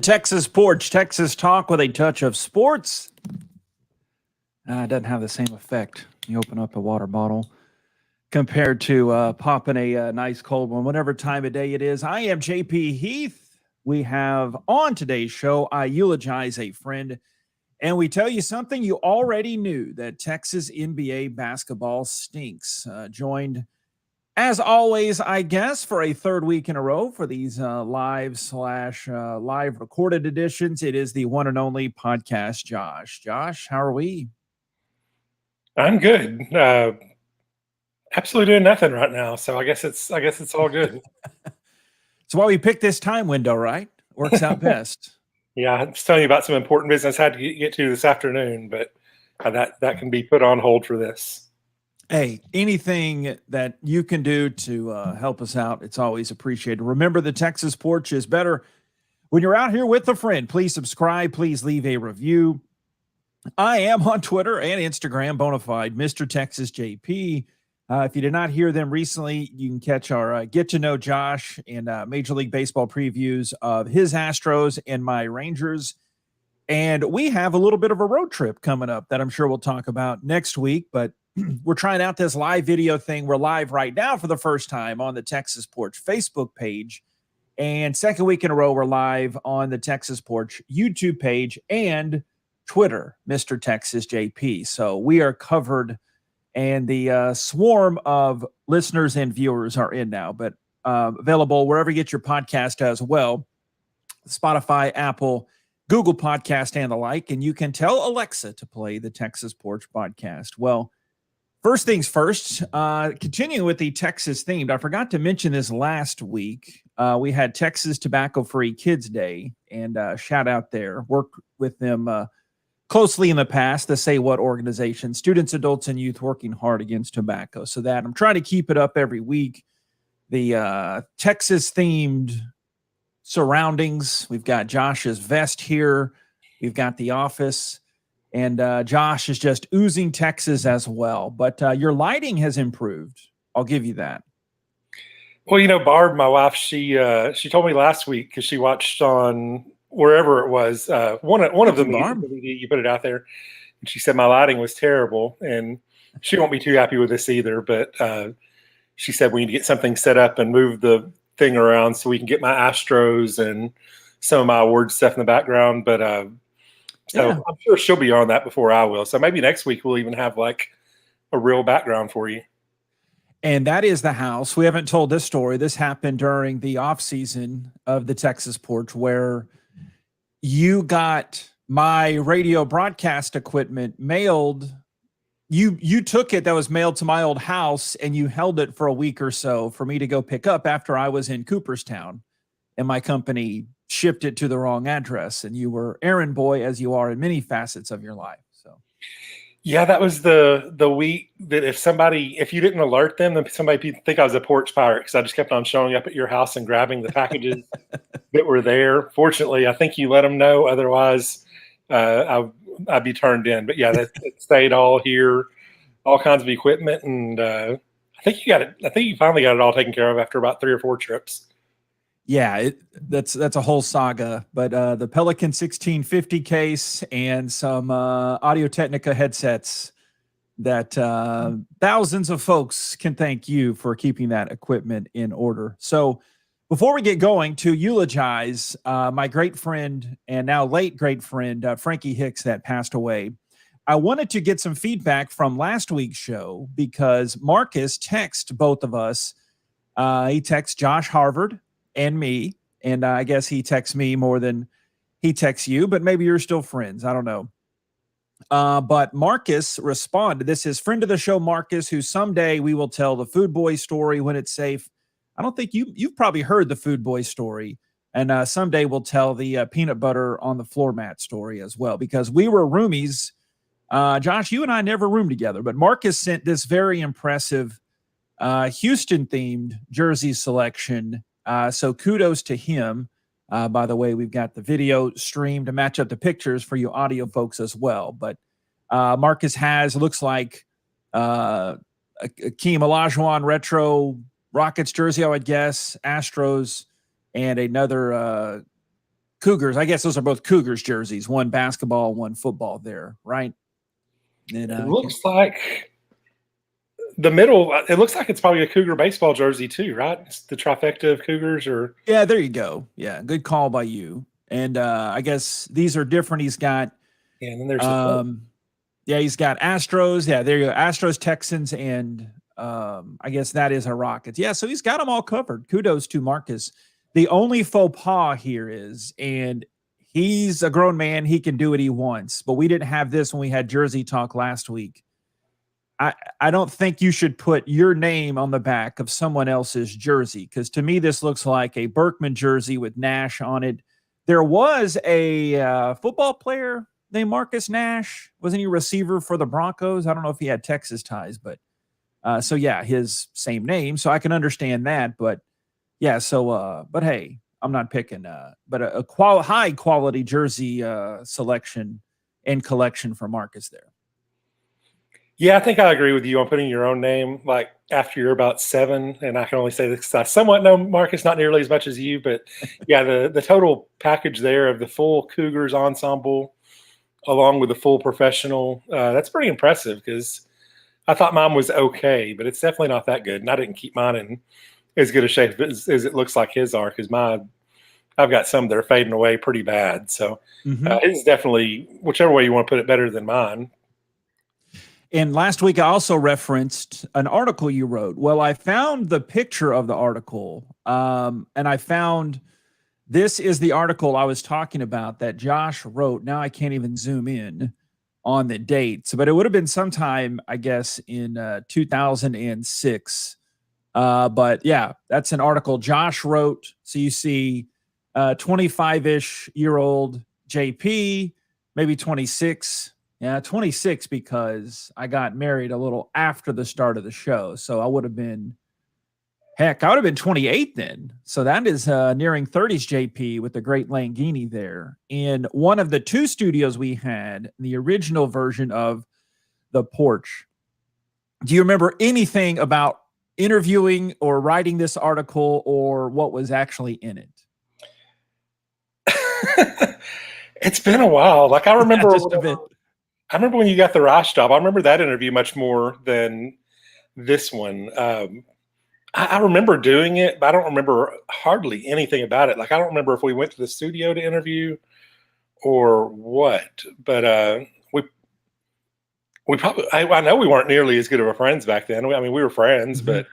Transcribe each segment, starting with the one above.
Texas Porch, Texas talk with a touch of sports. It doesn't have the same effect. You open up a water bottle compared to popping a nice cold one, whatever time of day it is. I am JP Heath. We have on today's show, I eulogize a friend, and we tell you something you already knew, that Texas NBA basketball stinks. Joined, as always, I guess, for a third week in a row for these live recorded editions. It is the one and only podcast, Josh. Josh, how are we? I'm good. Absolutely doing nothing right now, so I guess it's all good. It's why we picked this time window, right? Works out best. Yeah, I was telling you about some important business I had to get to this afternoon, but that can be put on hold for this. Hey, anything that you can do to help us out, it's always appreciated. Remember, the Texas Porch is better when you're out here with a friend. Please subscribe. Please leave a review. I am on Twitter and Instagram, bonafide Mr. Texas JP. If you did not hear them recently, you can catch our Get to Know Josh and Major League Baseball previews of his Astros and my Rangers. And we have a little bit of a road trip coming up that I'm sure we'll talk about next week. But we're trying out this live video thing. We're live right now for the first time on the Texas Porch Facebook page. And second week in a row, we're live on the Texas Porch YouTube page and Twitter, Mr. Texas JP. So we are covered, and the swarm of listeners and viewers are in now, but available wherever you get your podcast as well. Spotify, Apple, Google Podcast, and the like. And you can tell Alexa to play the Texas Porch podcast. Well, first things first, continuing with the Texas themed, I forgot to mention this last week. We had Texas Tobacco Free Kids Day, and shout out there. Worked with them closely in the past, the Say What organization, students, adults, and youth working hard against tobacco. So that I'm trying to keep it up every week. The Texas-themed surroundings. We've got Josh's vest here. We've got the office. And Josh is just oozing Texas as well. But your lighting has improved. I'll give you that. Well, Barb, my wife, she told me last week, because she watched on wherever it was, one of them, you put it out there, and she said my lighting was terrible, and she won't be too happy with this either, but she said we need to get something set up and move the thing around so we can get my Astros and some of my award stuff in the background, but so yeah. I'm sure she'll be on that before I will, so maybe next week we'll even have like a real background for you. And that is the house. We haven't told this story. This happened during the off season of the Texas Porch, where you got my radio broadcast equipment mailed. You took it, that was mailed to my old house, and you held it for a week or so for me to go pick up after I was in Cooperstown, and my company shipped it to the wrong address. And you were errand boy, as you are in many facets of your life. So yeah, that was the week that if you didn't alert them, then somebody think I was a porch pirate, because I just kept on showing up at your house and grabbing the packages that were there. Fortunately, I think you let them know. Otherwise, I'd be turned in. But yeah, it stayed all here, all kinds of equipment, and I think you finally got it all taken care of after about 3 or 4 trips. Yeah, that's a whole saga. But the Pelican 1650 case and some Audio-Technica headsets that thousands of folks can thank you for keeping that equipment in order. So before we get going, to eulogize my great friend and now late great friend, Frankie Hicks, that passed away, I wanted to get some feedback from last week's show, because Marcus texted both of us. He texts Josh Harvard and me, and I guess he texts me more than he texts you, but maybe you're still friends. I don't know. But Marcus responded. This is friend of the show, Marcus, who someday we will tell the Food Boy story when it's safe. I don't think you've probably heard the Food Boy story, and someday we'll tell the peanut butter on the floor mat story as well, because we were roomies. Josh, you and I never roomed together, but Marcus sent this very impressive Houston-themed jersey selection. So kudos to him. By the way, we've got the video stream to match up the pictures for you audio folks as well. But Marcus looks like a Akeem Olajuwon retro Rockets jersey, I would guess, Astros, and another Cougars. I guess those are both Cougars jerseys. One basketball, one football. There, right? And, it looks like the middle. It looks like it's probably a Cougar baseball jersey too, right? It's the trifecta of Cougars, or yeah. There you go. Yeah, good call by you. And I guess these are different. He's got and then there's yeah, he's got Astros. Yeah, there you go. Astros, Texans, and I guess that is a Rockets. Yeah, so he's got them all covered. Kudos to Marcus. The only faux pas here is, and he's a grown man, he can do what he wants, but we didn't have this when we had Jersey Talk last week. I don't think you should put your name on the back of someone else's jersey, because to me, this looks like a Berkman jersey with Nash on it. There was a football player named Marcus Nash. Wasn't he a receiver for the Broncos? I don't know if he had Texas ties, but so yeah, his same name. So I can understand that. But yeah, so but hey, I'm not picking but a high quality jersey selection and collection for Marcus there. Yeah, I think I agree with you on putting your own name like after you're about 7. And I can only say this because I somewhat know Marcus, not nearly as much as you, but yeah, the total package there of the full Cougars ensemble along with the full professional, that's pretty impressive, because I thought mine was okay, but it's definitely not that good. And I didn't keep mine in as good a shape as it looks like his are, because I've got some that are fading away pretty bad. So it's definitely, whichever way you want to put it, better than mine. And last week, I also referenced an article you wrote. Well, I found the picture of the article, and I found this is the article I was talking about that Josh wrote. Now I can't even zoom in on the dates, but it would have been sometime, I guess, in 2006. But yeah, that's an article Josh wrote. So you see 25-ish year old JP, maybe 26. Yeah, 26, because I got married a little after the start of the show. So I would have been, heck, I would have been 28 then. So that is nearing 30s JP with the great Langini there. In one of the 2 studios we had, the original version of The Porch. Do you remember anything about interviewing or writing this article, or what was actually in it? It's been a while. Like I remember just a bit. I remember when you got the Ross job. I remember that interview much more than this one. I remember doing it, but I don't remember hardly anything about it. Like I don't remember if we went to the studio to interview or what. But we probably, I know we weren't nearly as good of friends back then. I mean, we were friends, but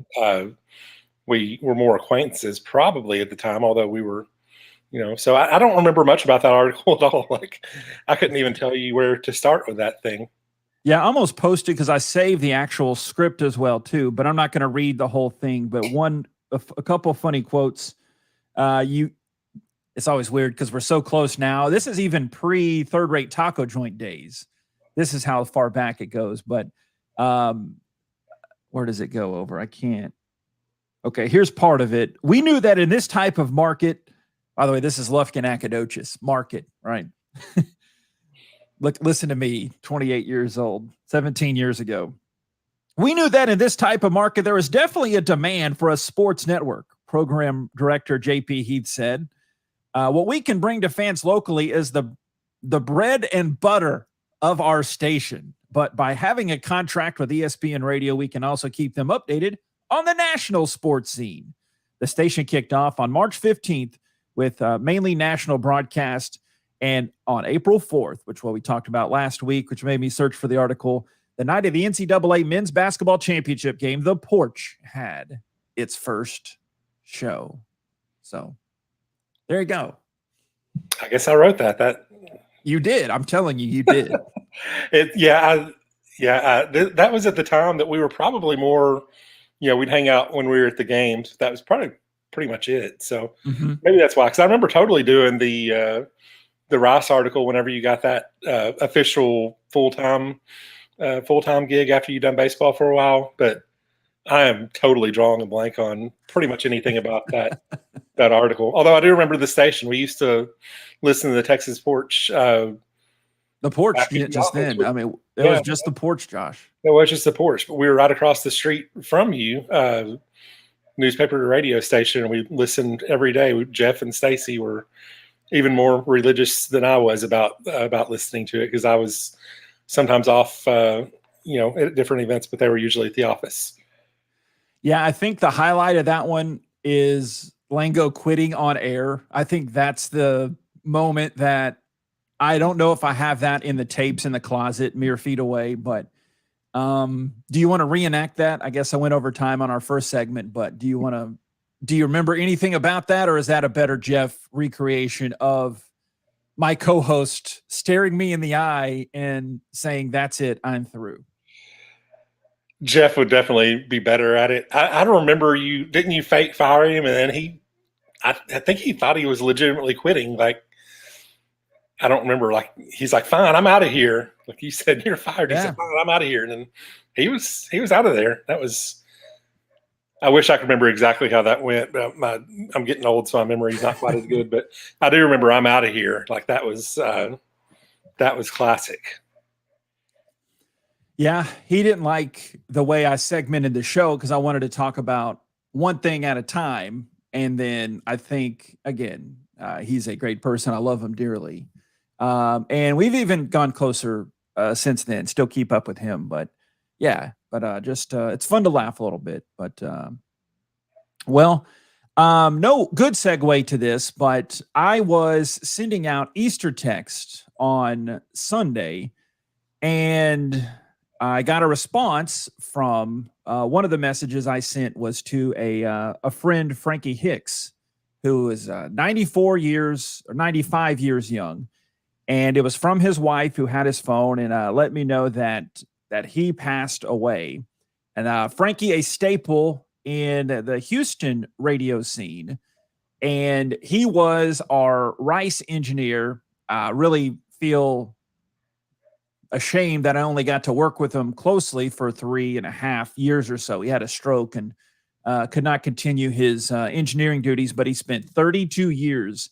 we were more acquaintances probably at the time, although we were, so I don't remember much about that article at all. Like I couldn't even tell you where to start with that thing. Yeah, I almost posted, because I saved the actual script as well too, but I'm not going to read the whole thing. But a couple of funny quotes. It's always weird because we're so close now. This is even pre third rate taco joint days. This is how far back it goes. But where does it go over? I can't. Okay, here's part of it. We knew that in this type of market. By the way, this is Lufkin Akadochis market, right? Look, listen to me, 28 years old, 17 years ago. We knew that in this type of market, there was definitely a demand for a sports network, program director JP Heath said. What we can bring to fans locally is the bread and butter of our station. But by having a contract with ESPN Radio, we can also keep them updated on the national sports scene. The station kicked off on March 15th with mainly national broadcast. And on April 4th, which what we talked about last week, which made me search for the article, the night of the NCAA men's basketball championship game, The Porch had its first show. So there you go. I guess I wrote that. You did. I'm telling you, you did. That was at the time that we were probably more, we'd hang out when we were at the games. That was probably pretty much it. So maybe that's why. Because I remember totally doing the Ross article whenever you got that official full-time gig after you'd done baseball for a while. But I am totally drawing a blank on pretty much anything about that article. Although I do remember the station. We used to listen to the Texas Porch. The Porch just then. I mean, it was just the Porch, Josh. It was just the Porch. But we were right across the street from you, newspaper to radio station, and we listened every day. Jeff and Stacy were even more religious than I was about listening to it, because I was sometimes off, at different events, but they were usually at the office. Yeah, I think the highlight of that one is Lango quitting on air. I think that's the moment that I don't know if I have that in the tapes in the closet, mere feet away, but do you want to reenact that? I guess I went over time on our first segment, but do you remember anything about that, or is that a better Jeff recreation of my co-host staring me in the eye and saying, "That's it, I'm through"? Jeff would definitely be better at it. I don't remember didn't you fake fire him, and then I think he thought he was legitimately quitting. Like, I don't remember. Like, he's like, "Fine, I'm out of here." Like you said, "You're fired." He said, "Fine, I'm out of here," and then he was out of there. That was. I wish I could remember exactly how that went. But I'm getting old, so my memory's not quite as good. But I do remember, "I'm out of here." Like that was classic. Yeah, he didn't like the way I segmented the show because I wanted to talk about one thing at a time. And then I think, again, he's a great person. I love him dearly. And we've even gone closer since then, still keep up with him. But yeah, just it's fun to laugh a little bit. But no good segue to this, but I was sending out Easter text on Sunday, and I got a response from one of the messages I sent was to a friend, Frankie Hicks, who is 94 years or 95 years young. And it was from his wife, who had his phone and let me know that he passed away. And Frankie, a staple in the Houston radio scene, and he was our Rice engineer. Really feel ashamed that I only got to work with him closely for 3.5 years or so. He had a stroke and could not continue his engineering duties, but he spent 32 years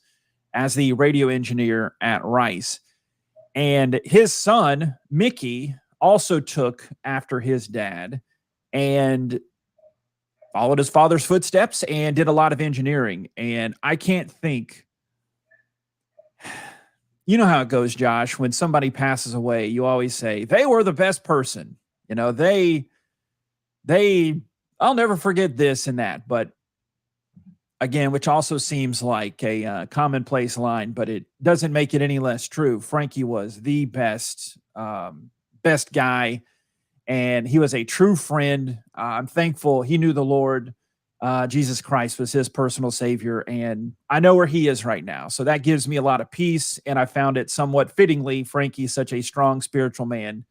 as the radio engineer at Rice. And his son, Mickey, also took after his dad and followed his father's footsteps and did a lot of engineering. And I can't think, you know how it goes, Josh, when somebody passes away, you always say they were the best person. You know, I'll never forget this and that. But again, which also seems like a commonplace line, but it doesn't make it any less true. Frankie was the best guy, and he was a true friend. I'm thankful he knew the Lord. Jesus Christ was his personal savior, and I know where he is right now. So that gives me a lot of peace, and I found it somewhat fittingly. Frankie's such a strong spiritual man.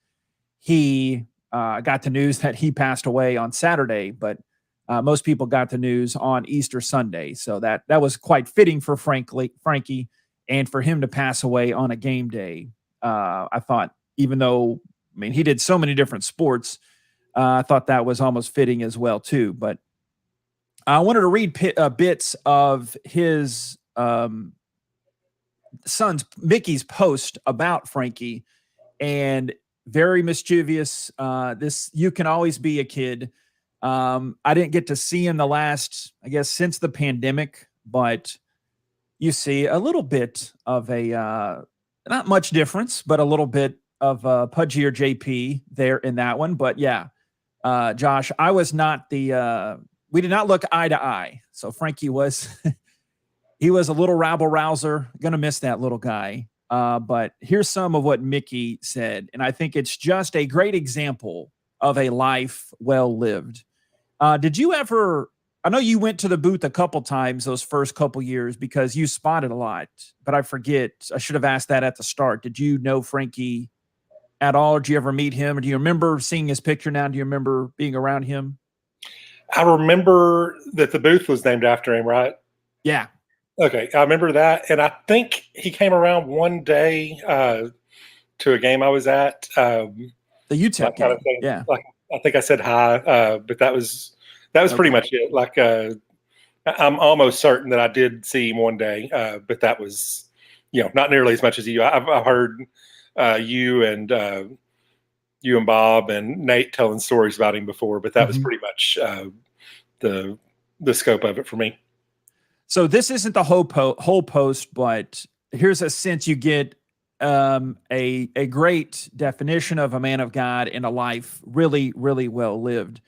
He got the news that he passed away on Saturday, but most people got the news on Easter Sunday. So that was quite fitting for Frankie, and for him to pass away on a game day. I thought, even though, I mean, he did so many different sports, I thought that was almost fitting as well, too. But I wanted to read bits of his son's, Mickey's, post about Frankie, and very mischievous. This, you can always be a kid. I didn't get to see him the last, I guess, since the pandemic, but you see a little bit of a, not much difference, but a little bit of pudgier JP there in that one. But yeah, Josh, I was not we did not look eye to eye. So Frankie was, he was a little rabble rouser. Gonna miss that little guy. But here's some of what Mickey said, and I think it's just a great example of a life well lived. Did you ever, I know you went to the booth a couple times those first couple years because you spotted a lot, but I forget, I should have asked that at the start. Did you know Frankie at all? Did you ever meet him? Or do you remember seeing his picture now? Do you remember being around him? I remember that the booth was named after him, right? Yeah. Okay, I remember that. And I think he came around one day to a game I was at. The UTEP game. Yeah. Like, I think I said hi, but that was pretty much it. Like, I'm almost certain that I did see him one day, but that was, not nearly as much as you. I've heard you and Bob and Nate telling stories about him before, but that was pretty much the scope of it for me. So this isn't the whole post, but here's a sense you get a great definition of a man of God in a life really, really well lived.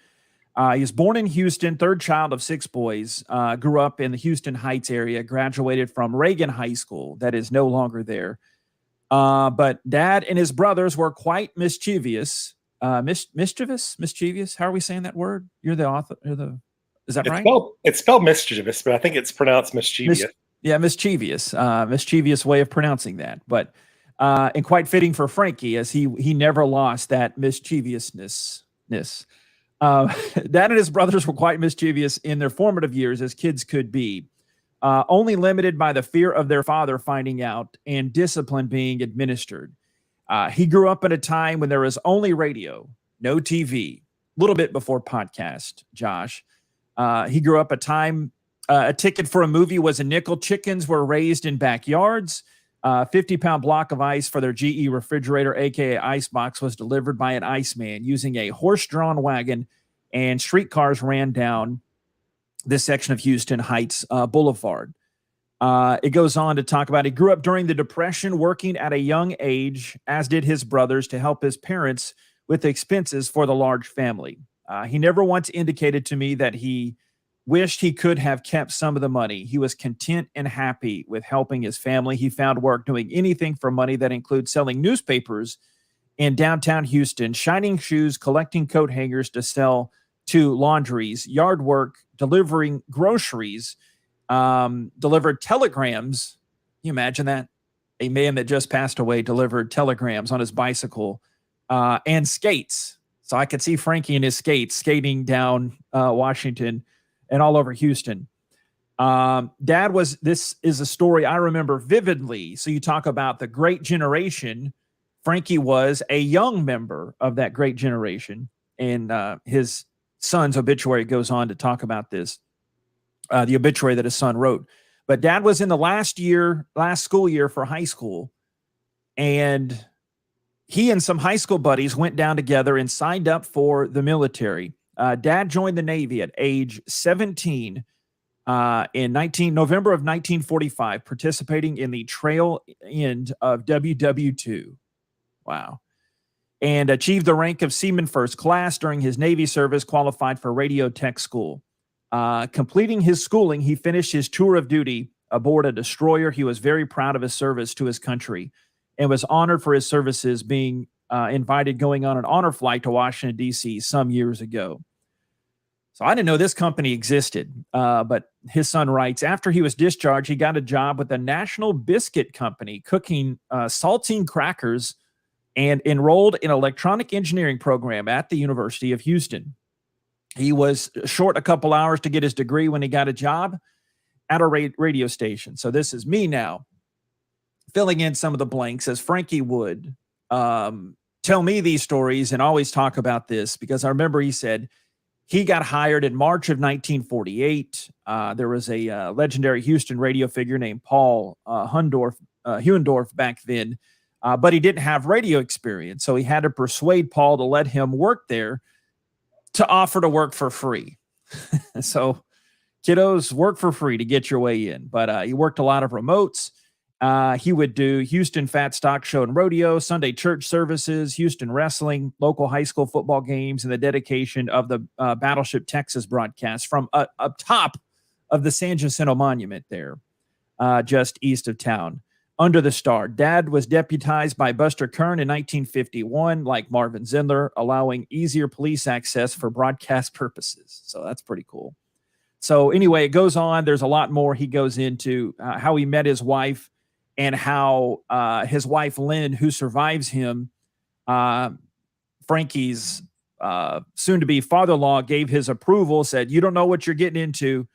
He was born in Houston, third child of 6 boys, grew up in the Houston Heights area, graduated from Reagan High School, that is no longer there. But dad and his brothers were quite mischievous. Mischievous? How are we saying that word? You're the author. Is that right? It's spelled mischievous, but I think it's pronounced mischievous. Mischievous. Mischievous way of pronouncing that. But and quite fitting for Frankie, as he never lost that mischievousness. Dad and his brothers were quite mischievous in their formative years, as kids could be, only limited by the fear of their father finding out and discipline being administered. He grew up at a time when there was only radio, no TV, a little bit before podcast, Josh. He grew up a time, a ticket for a movie was a nickel. Chickens were raised in backyards. 50-pound block of ice for their GE refrigerator, aka Icebox, was delivered by an iceman using a horse-drawn wagon, and streetcars ran down this section of Houston Heights Boulevard. It goes on to talk about he grew up during the Depression, working at a young age, as did his brothers, to help his parents with expenses for the large family. He never once indicated to me that he wished he could have kept some of the money. He was content and happy with helping his family. He found work doing anything for money that includes selling newspapers in downtown Houston, shining shoes, collecting coat hangers to sell to laundries, yard work, delivering groceries, delivered telegrams. Can you imagine that? A man that just passed away delivered telegrams on his bicycle, and skates. So I could see Frankie in his skates skating down Washington and all over Houston. This is a story I remember vividly. So you talk about the great generation. Frankie was a young member of that great generation, and his son's obituary goes on to talk about this, the obituary that his son wrote. But dad was in the last school year for high school, and he and some high school buddies went down together and signed up for the military. Dad joined the Navy at age 17 in November of 1945, participating in the trail end of WW2. Wow. And achieved the rank of Seaman First Class during his Navy service, qualified for radio tech school. Completing his schooling, he finished his tour of duty aboard a destroyer. He was very proud of his service to his country and was honored for his services, being invited going on an honor flight to Washington, D.C. some years ago. So I didn't know this company existed, but his son writes, after he was discharged, he got a job with the National Biscuit Company, cooking saltine crackers, and enrolled in an electronic engineering program at the University of Houston. He was short a couple hours to get his degree when he got a job at a radio station. So this is me now filling in some of the blanks, as Frankie would tell me these stories and always talk about this, because I remember he said he got hired in March of 1948. There was a legendary Houston radio figure named Paul Huendorf back then, but he didn't have radio experience. So he had to persuade Paul to let him work there, to offer to work for free. So kiddos, work for free to get your way in. But he worked a lot of remotes. He would do Houston Fat Stock Show and Rodeo, Sunday church services, Houston wrestling, local high school football games, and the dedication of the Battleship Texas broadcast from up top of the San Jacinto Monument there, just east of town, under the star. Dad was deputized by Buster Kern in 1951, like Marvin Zindler, allowing easier police access for broadcast purposes. So that's pretty cool. So anyway, it goes on. There's a lot more. He goes into how he met his wife, and how his wife, Lynn, who survives him, Frankie's soon-to-be father-in-law, gave his approval, said, you don't know what you're getting into,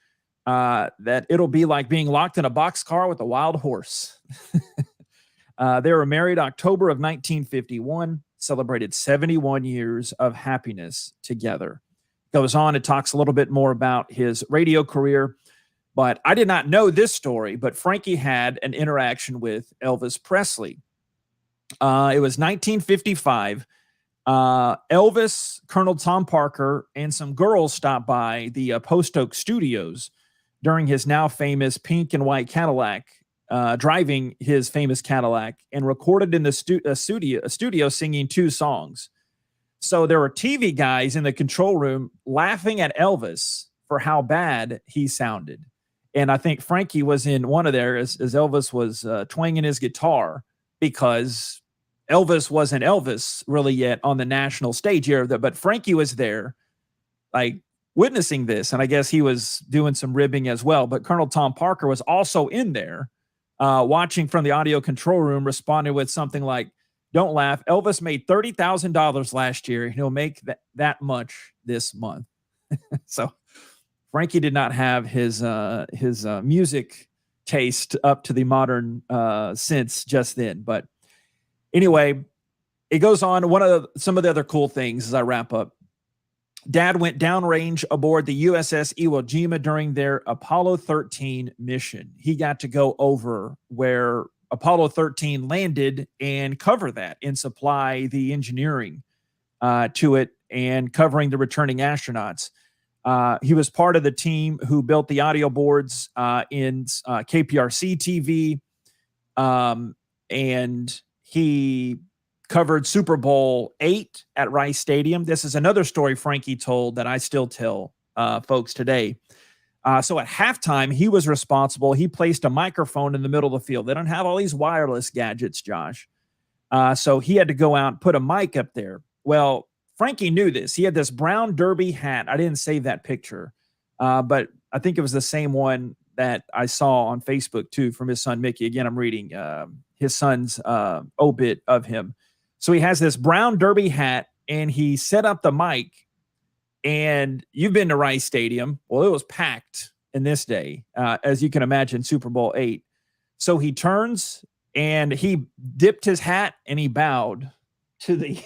that it'll be like being locked in a boxcar with a wild horse. They were married October of 1951, celebrated 71 years of happiness together. Goes on, it talks a little bit more about his radio career. But I did not know this story, but Frankie had an interaction with Elvis Presley. It was 1955. Elvis, Colonel Tom Parker, and some girls stopped by the Post Oak Studios during his now famous pink and white Cadillac driving his famous Cadillac, and recorded in the studio singing 2 songs. So there were TV guys in the control room laughing at Elvis for how bad he sounded. And I think Frankie was in one of there as Elvis was twanging his guitar, because Elvis wasn't Elvis really yet on the national stage here. But Frankie was there, like, witnessing this. And I guess he was doing some ribbing as well. But Colonel Tom Parker was also in there watching from the audio control room, responding with something like, "Don't laugh. Elvis made $30,000 last year. He'll make that much this month." So Frankie did not have his music taste up to the modern sense just then. But anyway, it goes on. Some of the other cool things as I wrap up. Dad went downrange aboard the USS Iwo Jima during their Apollo 13 mission. He got to go over where Apollo 13 landed and cover that and supply the engineering to it and covering the returning astronauts. He was part of the team who built the audio boards in KPRC TV, and he covered Super Bowl 8 at Rice Stadium. This is another story Frankie told that I still tell folks today. So at halftime, he was responsible. He placed a microphone in the middle of the field. They don't have all these wireless gadgets, Josh. So he had to go out and put a mic up there. Well, Frankie knew this. He had this brown derby hat. I didn't save that picture, but I think it was the same one that I saw on Facebook too from his son, Mickey. Again, I'm reading his son's obit of him. So he has this brown derby hat, and he set up the mic. And you've been to Rice Stadium. Well, it was packed in this day, as you can imagine, Super Bowl 8. So he turns and he dipped his hat and he bowed to the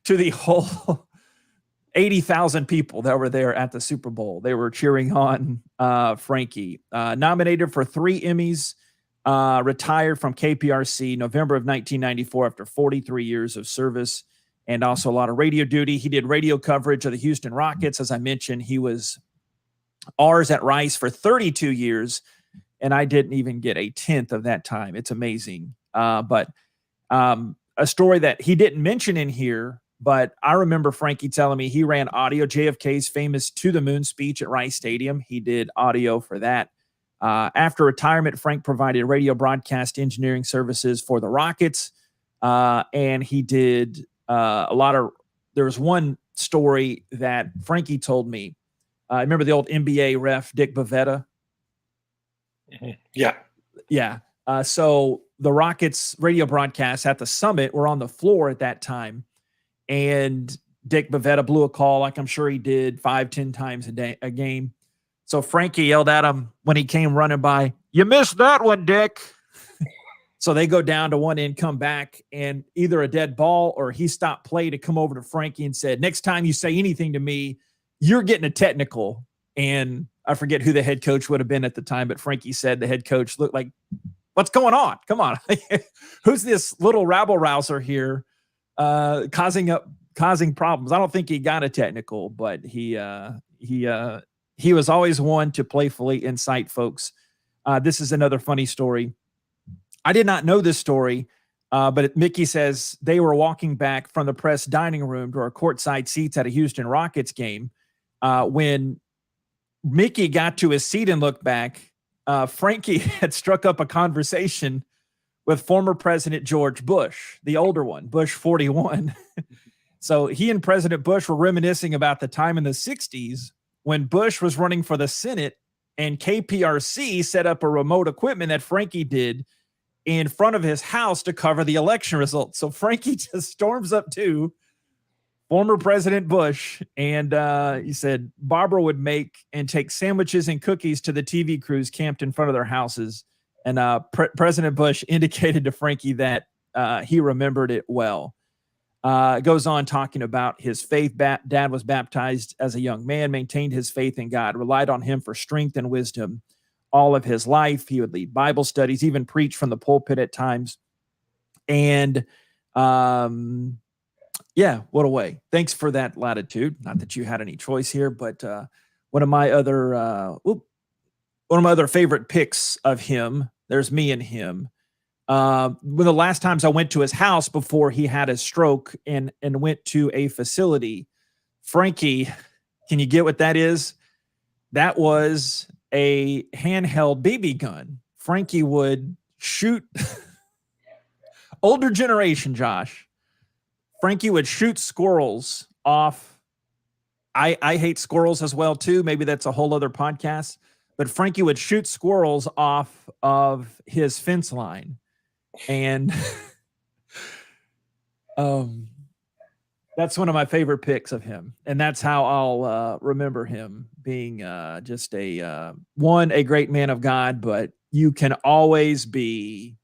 to the whole 80,000 people that were there at the Super Bowl. They were cheering on Frankie. Nominated for 3 Emmys, retired from KPRC November of 1994 after 43 years of service and also a lot of radio duty. He did radio coverage of the Houston Rockets. As I mentioned, he was ours at Rice for 32 years, and I didn't even get a tenth of that time. It's amazing. But a story that he didn't mention in here, but I remember Frankie telling me he ran audio. JFK's famous To the Moon speech at Rice Stadium. He did audio for that. After retirement, Frank provided radio broadcast engineering services for the Rockets. And he did a lot of, there was one story that Frankie told me. I remember the old NBA ref, Dick Bavetta. Yeah. Yeah. So the Rockets radio broadcasts at the Summit were on the floor at that time. And Dick Bavetta blew a call, like I'm sure he did 5-10 times a game. So Frankie yelled at him when he came running by, "You missed that one, Dick." So they go down to one end, come back, and either a dead ball or he stopped play to come over to Frankie and said, "Next time you say anything to me, you're getting a technical." And I forget who the head coach would have been at the time, but Frankie said the head coach looked like, "What's going on? Come on." Who's this little rabble-rouser here causing problems? I don't think he got a technical, but he was always one to playfully incite folks. This is another funny story. I did not know this story, but Mickey says they were walking back from the press dining room to our courtside seats at a Houston Rockets game. When Mickey got to his seat and looked back, Frankie had struck up a conversation with former President George Bush, the older one, Bush 41. So he and President Bush were reminiscing about the time in the 60s when Bush was running for the Senate and KPRC set up a remote equipment that Frankie did in front of his house to cover the election results. So Frankie just storms up to former President Bush, and he said Barbara would make and take sandwiches and cookies to the TV crews camped in front of their houses. And President Bush indicated to Frankie that he remembered it well. It goes on talking about his faith. Dad was baptized as a young man, maintained his faith in God, relied on him for strength and wisdom all of his life. He would lead Bible studies, even preach from the pulpit at times. And yeah, what a way. Thanks for that latitude. Not that you had any choice here, but one of my other one of my other favorite pics of him, there's me and him. One of the last times I went to his house before he had a stroke and went to a facility, Frankie, can you get what that is? That was a handheld BB gun. Frankie would shoot older generation, Josh. Frankie would shoot squirrels off. I hate squirrels as well, too. Maybe that's a whole other podcast. But Frankie would shoot squirrels off of his fence line. And that's one of my favorite pics of him. And that's how I'll remember him, being just a great man of God, but you can always be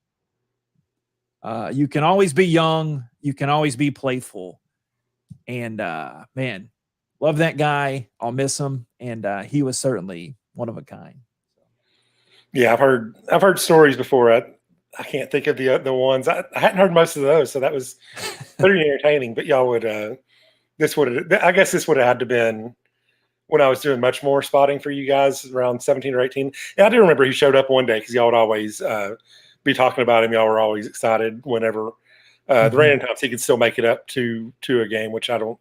young, you can always be playful. And man, love that guy. I'll miss him. And he was certainly one of a kind. Yeah, I've heard stories before. I can't think of the ones. I hadn't heard most of those, so that was pretty entertaining. But y'all would I guess this would have had to been when I was doing much more spotting for you guys around 17 or 18. And I do remember he showed up one day because y'all would always be talking about him. Y'all were always excited whenever the random times he could still make it up to a game, which I don't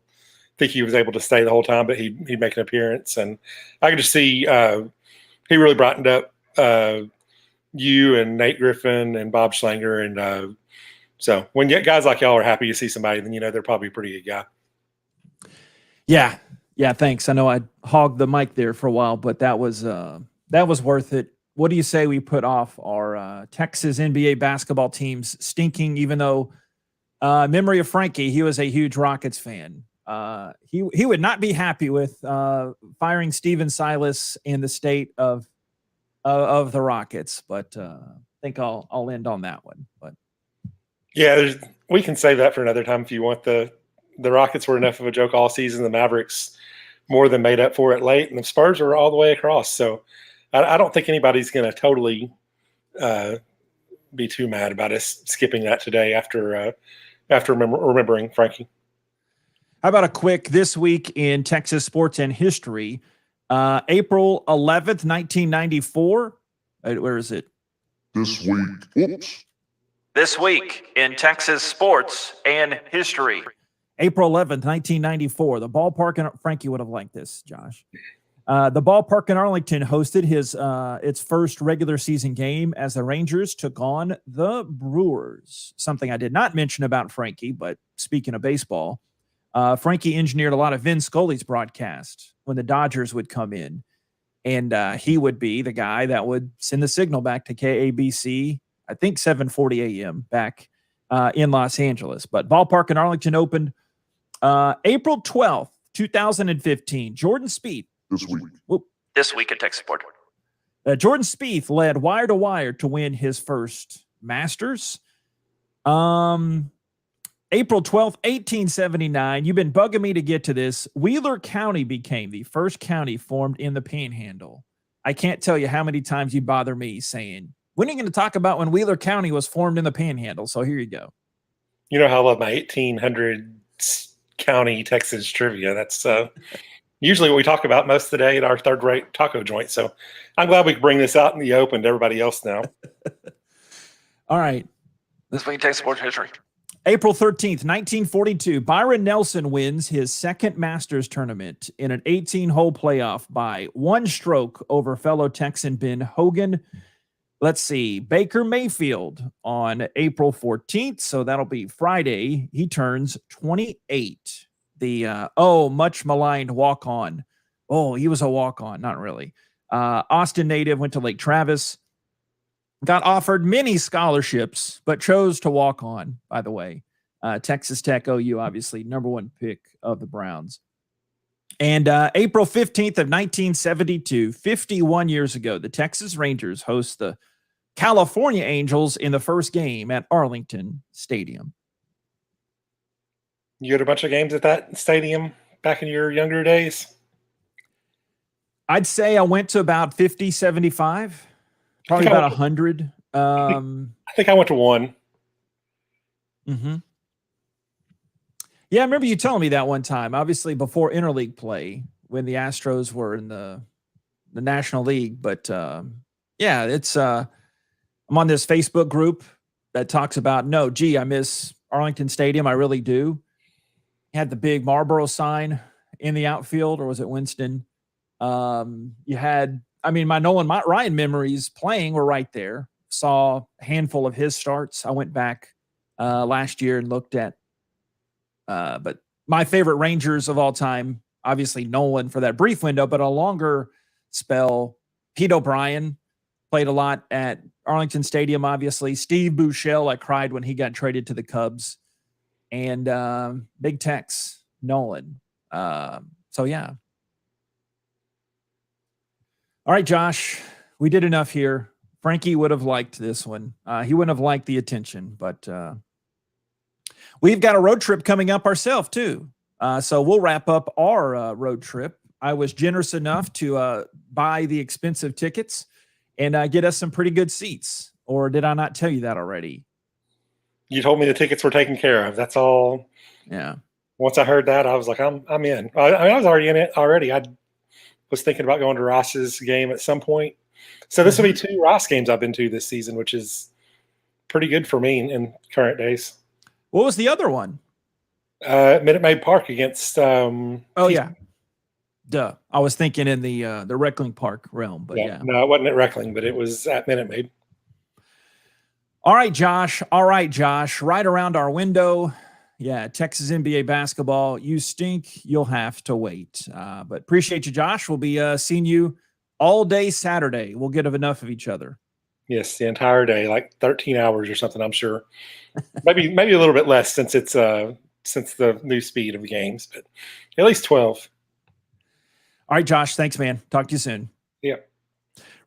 think he was able to stay the whole time, but he'd make an appearance. And I could just see he really brightened up you and Nate Griffin and Bob Schlanger. And so when guys like y'all are happy to see somebody, then they're probably a pretty good guy. Yeah, thanks. I know I hogged the mic there for a while, but that was worth it. What do you say we put off our Texas NBA basketball teams stinking, even though memory of Frankie, he was a huge Rockets fan. He would not be happy with firing Steven Silas in the state of the Rockets, but I think I'll end on that one. But yeah, we can save that for another time if you want. The Rockets were enough of a joke all season. The Mavericks more than made up for it late, and the Spurs were all the way across. So I don't think anybody's going to totally be too mad about us skipping that today after remembering Frankie. How about a quick this week in Texas sports and history? April 11th, 1994. Where is it? This week. Oops. This week in Texas sports and history. April 11th, 1994. The ballpark in Frankie would have liked this, Josh. The ballpark in Arlington hosted its first regular season game as the Rangers took on the Brewers. Something I did not mention about Frankie, but speaking of baseball, Frankie engineered a lot of Vin Scully's broadcast when the Dodgers would come in, and he would be the guy that would send the signal back to KABC, I think 7:40 a.m. back in Los Angeles. But ballpark in Arlington opened April 12th, 2015. Jordan Spieth. This week. This week at Texas Sport. Jordan Spieth led wire to wire to win his first Masters. April 12th, 1879. You've been bugging me to get to this. Wheeler County became the first county formed in the Panhandle. I can't tell you how many times you bother me saying, when are you going to talk about when Wheeler County was formed in the Panhandle? So here you go. You know how I love my 1800 county Texas trivia. That's usually what we talk about most of the day at our third-rate taco joint. So I'm glad we could bring this out in the open to everybody else now. All right. This week in Texas sports history. April 13th, 1942, Byron Nelson wins his second Masters tournament in an 18-hole playoff by one stroke over fellow Texan Ben Hogan. Let's see, Baker Mayfield on April 14th, so that'll be Friday. He turns 28. The much maligned walk-on. Oh, he was a walk-on, not really. Austin native, went to Lake Travis. Got offered many scholarships, but chose to walk on, by the way. Texas Tech, OU, obviously, number one pick of the Browns. And April 15th of 1972, 51 years ago, the Texas Rangers host the California Angels in the first game at Arlington Stadium. You had a bunch of games at that stadium back in your younger days? I'd say I went to about 50, 75. Probably about 100. I think I went to one. Mm-hmm. Yeah, I remember you telling me that one time, obviously before interleague play, when the Astros were in the the National League. But yeah, it's I'm on this Facebook group that talks about, no, gee, I miss Arlington Stadium. I really do. Had the big Marlboro sign in the outfield, or was it Winston? You had, I mean, my Nolan Ryan memories playing were right there. Saw a handful of his starts. I went back last year and looked at, but my favorite Rangers of all time, obviously Nolan for that brief window, but a longer spell, Pete O'Brien played a lot at Arlington Stadium, obviously. Steve Buechele, I cried when he got traded to the Cubs. And Big Tex, Nolan. So, yeah. All right, Josh, we did enough here. Frankie would have liked this one. He wouldn't have liked the attention, but we've got a road trip coming up ourselves, too. So we'll wrap up our road trip. I was generous enough to buy the expensive tickets and get us some pretty good seats. Or did I not tell you that already? You told me the tickets were taken care of. That's all. Yeah. Once I heard that, I was like, I'm in. I was already in it already. I was thinking about going to Ross's game at some point. So this will be 2 Ross games I've been to this season, which is pretty good for me in current days. What was the other one? Minute Maid Park against. Yeah. Duh. I was thinking in the Reckling Park realm, but yeah. No, it wasn't at Reckling, but it was at Minute Maid. All right, Josh. Right around our window. Yeah, Texas NBA basketball. You stink. You'll have to wait. But appreciate you, Josh. We'll be seeing you all day Saturday. We'll get enough of each other. Yes, the entire day, like 13 hours or something, I'm sure. maybe a little bit less since it's since the new speed of the games, but at least 12. All right, Josh. Thanks, man. Talk to you soon. Yeah.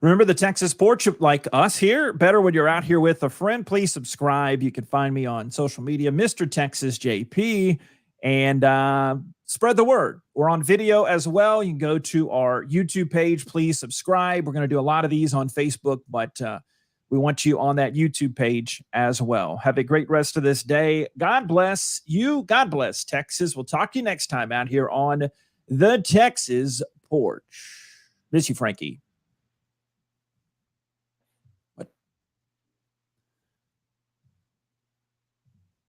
Remember the Texas Porch, like us here, better when you're out here with a friend. Please subscribe. You can find me on social media, Mr. Texas JP, and spread the word. We're on video as well. You can go to our YouTube page. Please subscribe. We're going to do a lot of these on Facebook, but we want you on that YouTube page as well. Have a great rest of this day. God bless you. God bless Texas. We'll talk to you next time out here on the Texas Porch. Miss you, Frankie.